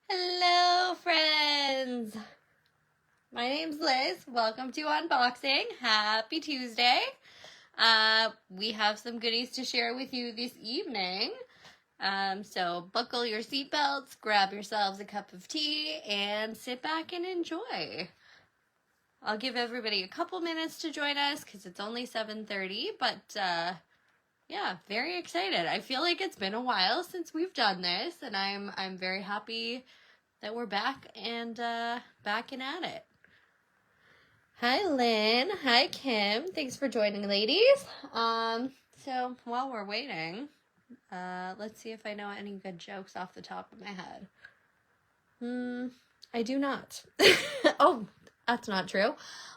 Hello, friends. My name's Liz. Welcome to unboxing. Happy Tuesday. We have some goodies to share with you this evening. So buckle your seatbelts, grab yourselves a cup of tea, and sit back and enjoy. I'll give everybody a couple minutes to join us because it's only 7:30, but yeah, very excited. I feel like it's been a while since we've done this, and I'm very happy that we're back and back and at it. Hi, Lynn. Hi, Kim. Thanks for joining, ladies. So while we're waiting, let's see if I know any good jokes off the top of my head. I do not. Oh, that's not true.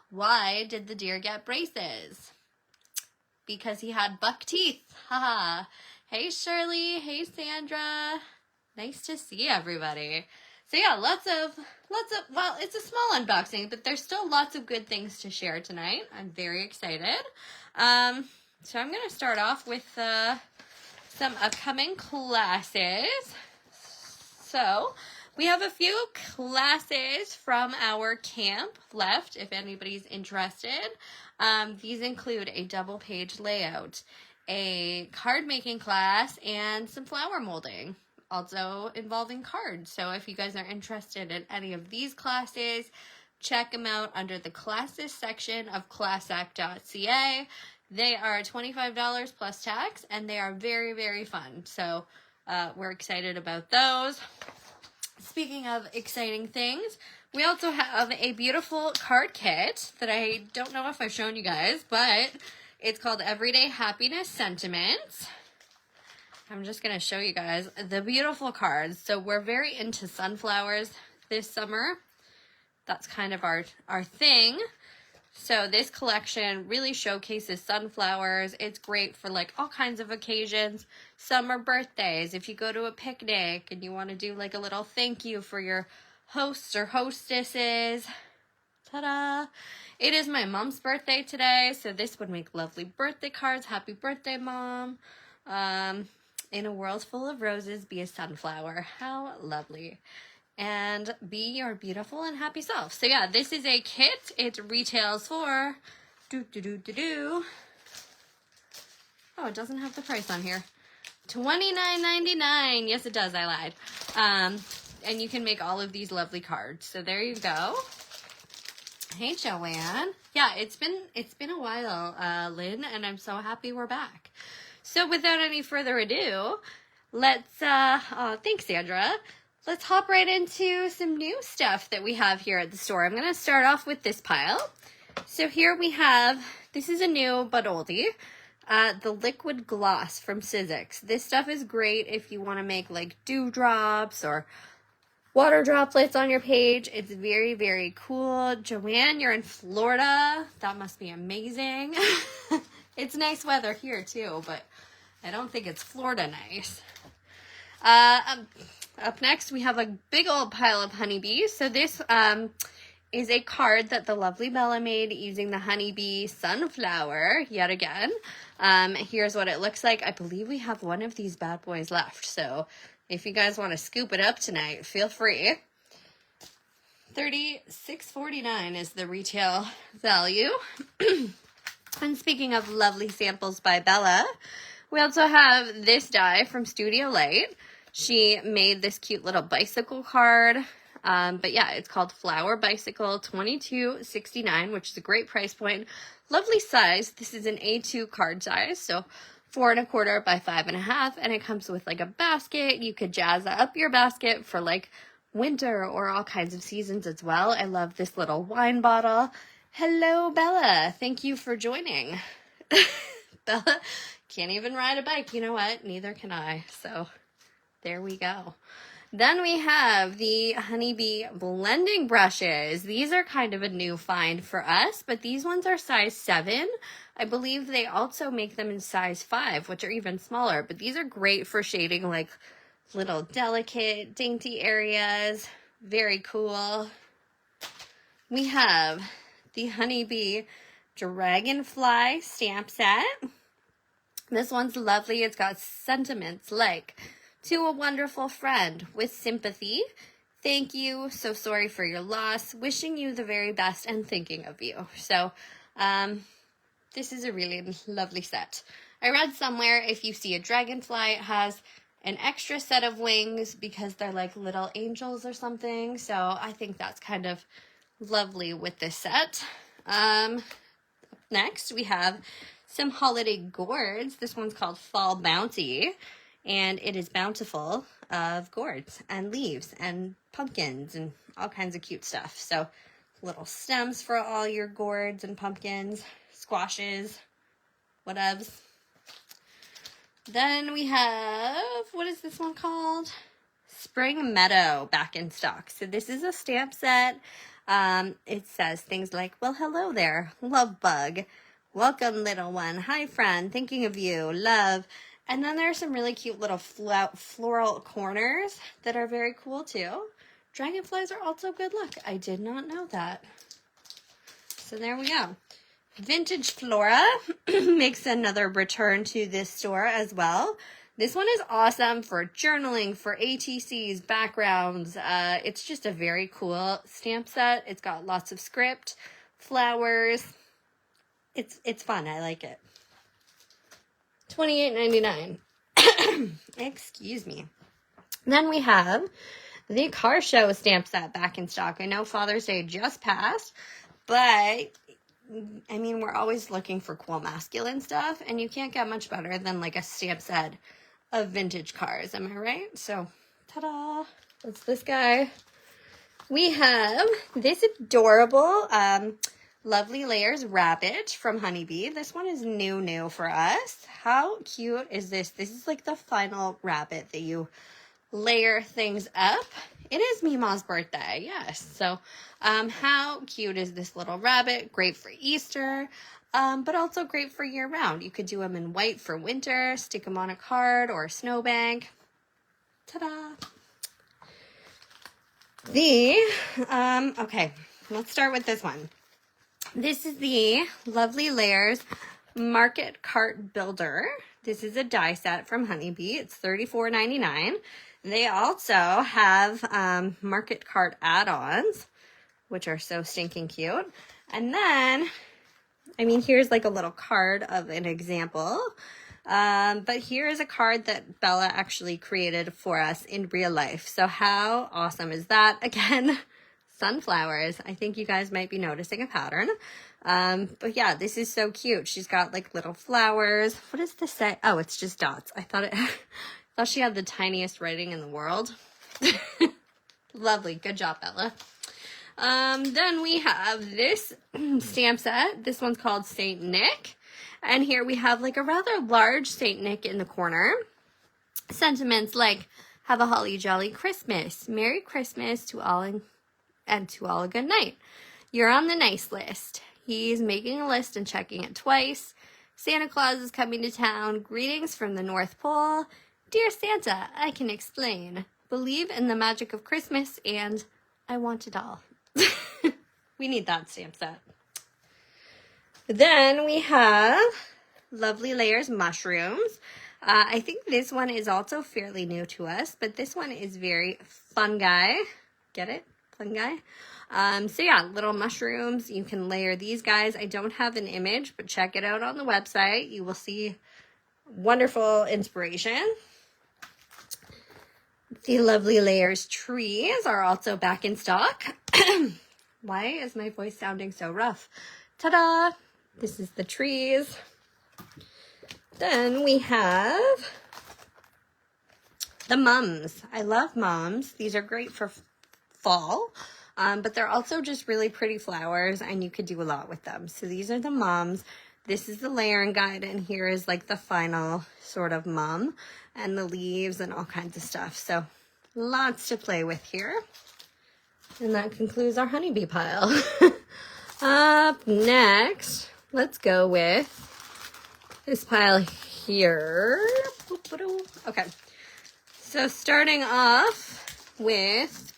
Why did the deer get braces? Because he had buck teeth. Haha. Hey, Shirley. Hey, Sandra. Nice to see everybody. So yeah, lots of, well, it's a small unboxing, but there's still lots of good things to share tonight. I'm very excited. So I'm going to start off with some upcoming classes. So we have a few classes from our camp left, if anybody's interested. These include a double page layout, a card making class, and some flower molding, also involving cards. So if you guys are interested in any of these classes, check them out under the classes section of classac.ca. They are $25 plus tax, and they are very, very fun. So we're excited about those. Speaking of exciting things, we also have a beautiful card kit that I don't know if I've shown you guys, but it's called Everyday Happiness Sentiments. I'm just going to show you guys the beautiful cards. So we're very into sunflowers this summer. That's kind of our thing. So this collection really showcases sunflowers. It's great for like all kinds of occasions. Summer birthdays, if you go to a picnic and you want to do like a little thank you for your hosts or hostesses. Ta-da! It is my mom's birthday today, so this would make lovely birthday cards. Happy birthday, Mom. In a world full of roses, be a sunflower. How lovely. And be your beautiful and happy self. So yeah, this is a kit. It retails for oh, it doesn't have the price on here. $29.99. Yes, it does. I lied. And you can make all of these lovely cards. So there you go. Hey, Joanne. Yeah, it's been a while, Lynn, and I'm so happy we're back. So without any further ado, let's thanks, Sandra. Let's hop right into some new stuff that we have here at the store. I'm going to start off with this pile. So here we have, this is a new but oldie, the liquid gloss from Sizzix. This stuff is great if you want to make like dewdrops or water droplets on your page. It's very, very cool. Joanne, you're in Florida. That must be amazing. It's nice weather here too, but I don't think it's Florida nice. Up next, we have a big old pile of honeybees. So this is a card that the lovely Bella made using the honeybee sunflower yet again. Here's what it looks like. I believe we have one of these bad boys left. So if you guys want to scoop it up tonight, feel free. $36.49 is the retail value. And speaking of lovely samples by Bella, we also have this die from Studio Light. She made this cute little bicycle card. But yeah, it's called Flower Bicycle, $22.69, which is a great price point. Lovely size. This is an A2 card size, so 4 1/4 by 5 1/2, and it comes with like a basket. You could jazz up your basket for like winter or all kinds of seasons as well. I love this little wine bottle. Hello, Bella. Thank you for joining. Bella can't even ride a bike. You know what? Neither can I. So there we go. Then we have the honeybee blending brushes. These are kind of a new find for us, but these ones are size 7. I believe they also make them in size 5, which are even smaller, but these are great for shading like little delicate, dainty areas. Very cool. We have the honeybee dragonfly stamp set. This one's lovely. It's got sentiments like, to a wonderful friend with sympathy, Thank you. So sorry for your loss. Wishing you the very best and thinking of you. So, this is a really lovely set. I read somewhere if you see a dragonfly, it has an extra set of wings because they're like little angels or something. So I think that's kind of lovely with this set. Next, we have some holiday gourds. This one's called Fall Bounty, and it is bountiful of gourds and leaves and pumpkins and all kinds of cute stuff. So little stems for all your gourds and pumpkins, squashes, whatevs. Then we have, what is this one called? Spring Meadow back in stock. So this is a stamp set. It says things like, well, hello there, love bug. Welcome, little one. Hi, friend. Thinking of you. Love. And then there's some really cute little floral corners that are very cool, too. Dragonflies are also good luck. I did not know that. So there we go. Vintage Flora makes another return to this store as well. This one is awesome for journaling, for ATCs, backgrounds. It's just a very cool stamp set. It's got lots of script, flowers. It's fun. I like it. $28.99. Excuse me. Then we have the car show stamp set back in stock. I know Father's Day just passed, but I mean, we're always looking for cool masculine stuff, and you can't get much better than like a stamp set of vintage cars. Am I right? So, ta-da! That's this guy. We have this adorable Lovely Layers Rabbit from Honeybee. This one is new for us. How cute is this? This is like the final rabbit that you layer things up. It is Mima's birthday, yes. So how cute is this little rabbit? Great for Easter, but also great for year-round. You could do them in white for winter, stick them on a card or a snowbank. Ta-da! Okay, let's start with this one. This is the Lovely Layers Market Cart Builder. This is a die set from Honeybee. It's $34.99. They also have Market Cart add-ons, which are so stinking cute. And then, I mean, here's like a little card of an example. But here is a card that Bella actually created for us in real life. So how awesome is that? Again, sunflowers. I think you guys might be noticing a pattern. But yeah, this is so cute. She's got like little flowers. What does this say? Oh, it's just dots. I thought she had the tiniest writing in the world. Lovely. Good job, Bella. Then we have this stamp set. This one's called Saint Nick. And here we have like a rather large Saint Nick in the corner. Sentiments like, have a holly jolly Christmas. Merry Christmas to all and to all a good night. You're on the nice list. He's making a list and checking it twice. Santa Claus is coming to town. Greetings from the North Pole. Dear Santa, I can explain. Believe in the magic of Christmas and I want it all. We need that stamp set. Then we have Lovely Layers Mushrooms. I think this one is also fairly new to us, but this one is very fun guy. Get it? Fun guy. So yeah, little mushrooms. You can layer these guys. I don't have an image, but check it out on the website. You will see wonderful inspiration. The Lovely Layers trees are also back in stock. Why is my voice sounding so rough? Ta-da! This is the trees. Then we have the mums. I love mums. These are great for fall, but they're also just really pretty flowers, and you could do a lot with them. So these are the mums. This is the layering guide, and here is like the final sort of mum and the leaves and all kinds of stuff. So lots to play with here. And that concludes our honeybee pile. Up next, let's go with this pile here. Okay, so starting off with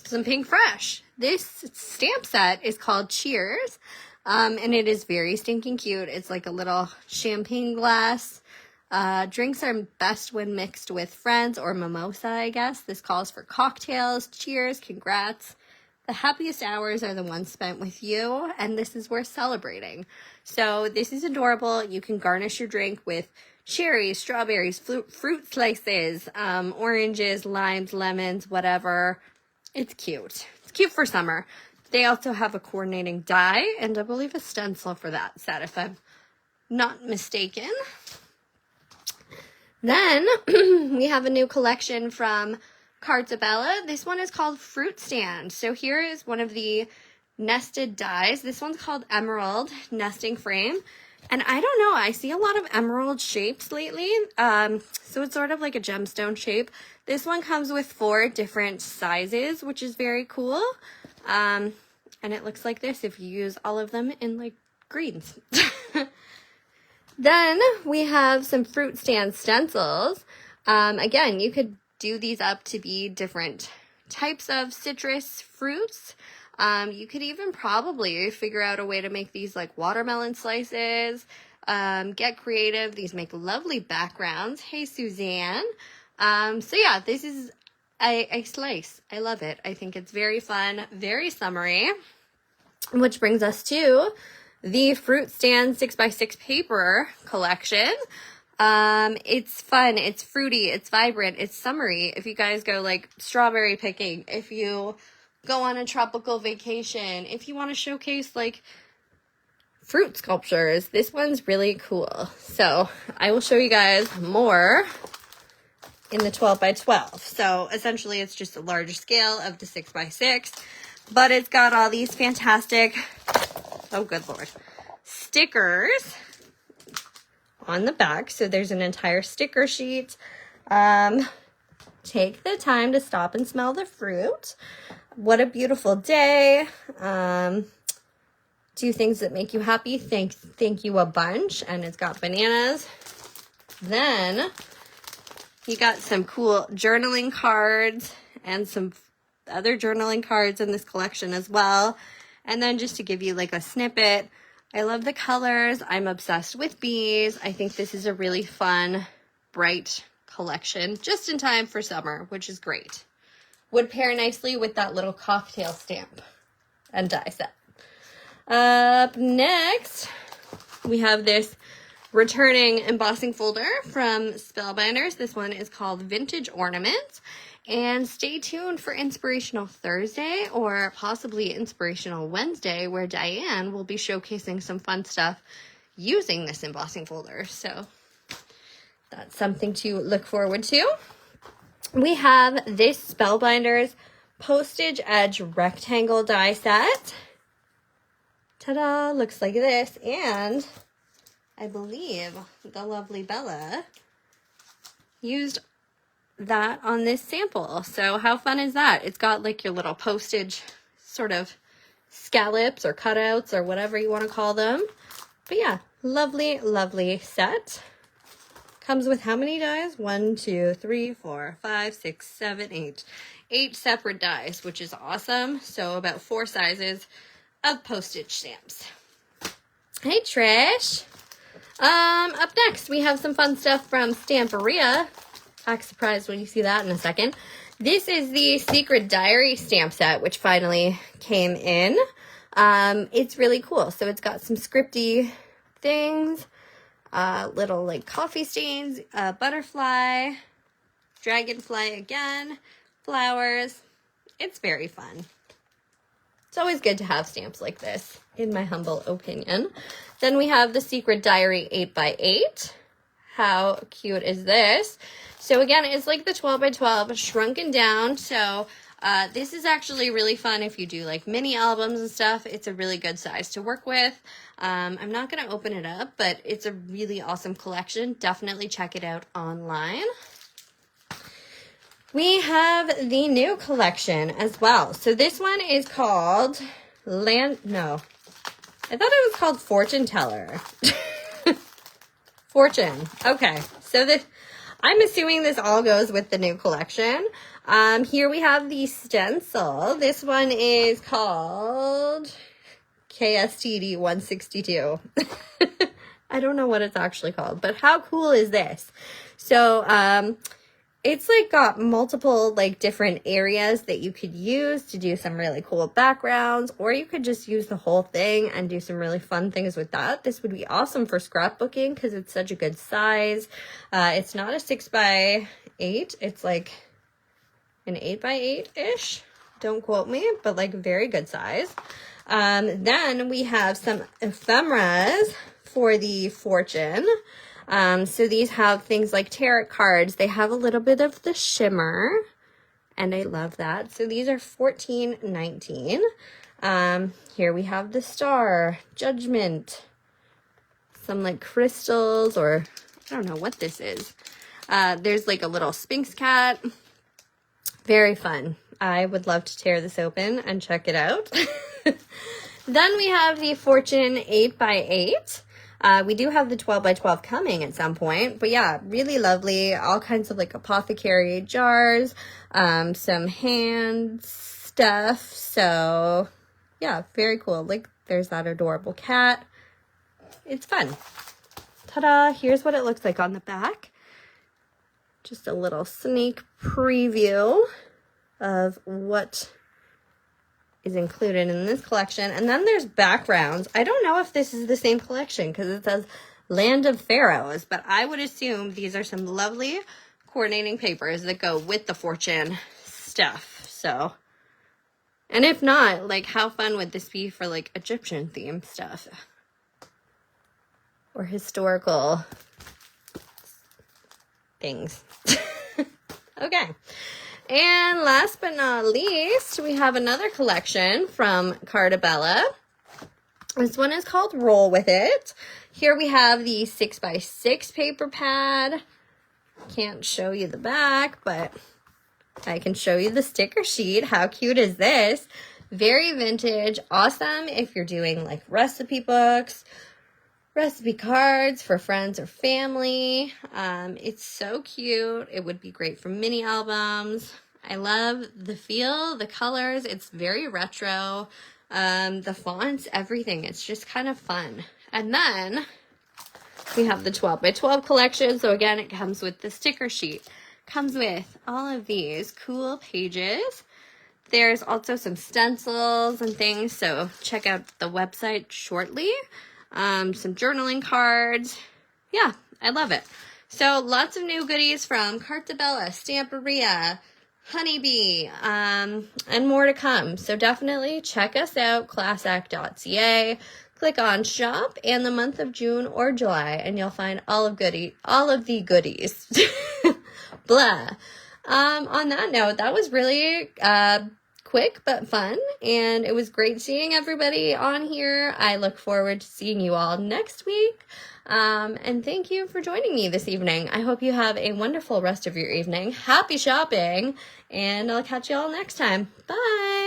some Pink Fresh. This stamp set is called Cheers, and it is very stinking cute. It's like a little champagne glass Drinks are best when mixed with friends or mimosa, I guess. This calls for cocktails. Cheers, congrats. The happiest hours are the ones spent with you, and this is worth celebrating. So this is adorable. You can garnish your drink with cherries, strawberries, fruit slices, oranges, limes, lemons, whatever. It's cute. It's cute for summer. They also have a coordinating die and I believe a stencil for that set, if I'm not mistaken. Then we have a new collection from Cartabella. This one is called Fruit Stand. So here is one of the nested dies. This one's called Emerald Nesting Frame. And I don't know, I see a lot of emerald shapes lately. So it's sort of like a gemstone shape. This one comes with 4 different sizes, which is very cool. And it looks like this if you use all of them in like greens. Then we have some fruit stand stencils. Again, you could do these up to be different types of citrus fruits. You could even probably figure out a way to make these like watermelon slices. Get creative. These make lovely backgrounds. Hey, Suzanne. So yeah, this is a slice. I love it. I think it's very fun, very summery, which brings us to the Fruit Stand 6x6 paper collection. It's fun, it's fruity, it's vibrant, it's summery. If you guys go like strawberry picking, if you go on a tropical vacation, if you want to showcase like fruit sculptures, this one's really cool. So I will show you guys more in the 12x12. So essentially it's just a larger scale of the 6x6, but it's got all these fantastic, oh good Lord, stickers on the back. So there's an entire sticker sheet. Take the time to stop and smell the fruit. What a beautiful day. Do things that make you happy. Thank you a bunch. And it's got bananas. Then you got some cool journaling cards and some other journaling cards in this collection as well. And then just to give you like a snippet, I love the colors. I'm obsessed with bees. I think this is a really fun, bright collection just in time for summer, which is great. Would pair nicely with that little cocktail stamp and die set. Up next, we have this returning embossing folder from Spellbinders. This one is called Vintage Ornaments. And stay tuned for Inspirational Thursday or possibly Inspirational Wednesday, where Diane will be showcasing some fun stuff using this embossing folder. So that's something to look forward to. We have this Spellbinders postage edge rectangle die set. Ta-da! Looks like this. And I believe the lovely Bella used that on this sample. So how fun is that? It's got like your little postage sort of scallops or cutouts or whatever you want to call them. But yeah, lovely, lovely set. Comes with how many dies? 1, 2, 3, 4, 5, 6, 7, 8. 8 separate dies, which is awesome. So about 4 sizes of postage stamps. Hey, Trish. Up next, we have some fun stuff from Stamperia. Act surprised when you see that in a second. This is the Secret Diary stamp set, which finally came in. It's really cool. So it's got some scripty things, little like coffee stains, butterfly, dragonfly again, flowers. It's very fun. It's always good to have stamps like this, in my humble opinion. Then we have the Secret Diary 8x8. How cute is this? So again, it's like the 12x12 shrunken down. So this is actually really fun if you do like mini albums and stuff. It's a really good size to work with. I'm not going to open it up, but it's a really awesome collection. Definitely check it out online. We have the new collection as well. So this one is called I thought it was called Fortune Teller. Fortune. Okay. So I'm assuming this all goes with the new collection. Here we have the stencil. This one is called KSTD 162. I don't know what it's actually called, but how cool is this? So, it's like got multiple like different areas that you could use to do some really cool backgrounds, or you could just use the whole thing and do some really fun things with that. This would be awesome for scrapbooking because it's such a good size. It's not a 6x8, it's like an 8x8-ish. Don't quote me, but like very good size. Then we have some ephemeras for the fortune. So these have things like tarot cards. They have a little bit of the shimmer, and I love that. So these are $14.19. Here we have the star, judgment, some like crystals, or I don't know what this is. There's like a little Sphinx cat. Very fun. I would love to tear this open and check it out. Then we have the Fortune 8x8. We do have the 12x12 coming at some point, but yeah, really lovely. All kinds of like apothecary jars, some hand stuff. So yeah, very cool. Like there's that adorable cat. It's fun. Ta-da! Here's what it looks like on the back. Just a little sneak preview of what is included in this collection. And then there's backgrounds. I don't know if this is the same collection because it says Land of Pharaohs, but I would assume these are some lovely coordinating papers that go with the fortune stuff. So, and if not, like how fun would this be for like Egyptian themed stuff or historical things? Okay. And last but not least, we have another collection from Cartabella. This one is called Roll With It. Here we have the 6x6 paper pad. Can't show you the back, but I can show you the sticker sheet. How cute is this? Very vintage. Awesome if you're doing like recipe books, recipe cards for friends or family. It's so cute. It would be great for mini albums. I love the feel, the colors. It's very retro. The fonts, everything. It's just kind of fun. And then we have the 12x12 collection. So again, it comes with the sticker sheet. Comes with all of these cool pages. There's also some stencils and things. So check out the website shortly. Some journaling cards. Yeah, I love it. So lots of new goodies from Cartabella, Stamperia, Honeybee, and more to come. So definitely check us out, classac.ca. Click on shop and the month of June or July, and you'll find all of the goodies. Blah. On that note, that was really quick but fun, and it was great seeing everybody on here. I look forward to seeing you all next week, and thank you for joining me this evening. I hope you have a wonderful rest of your evening. Happy shopping, and I'll catch you all next time. Bye.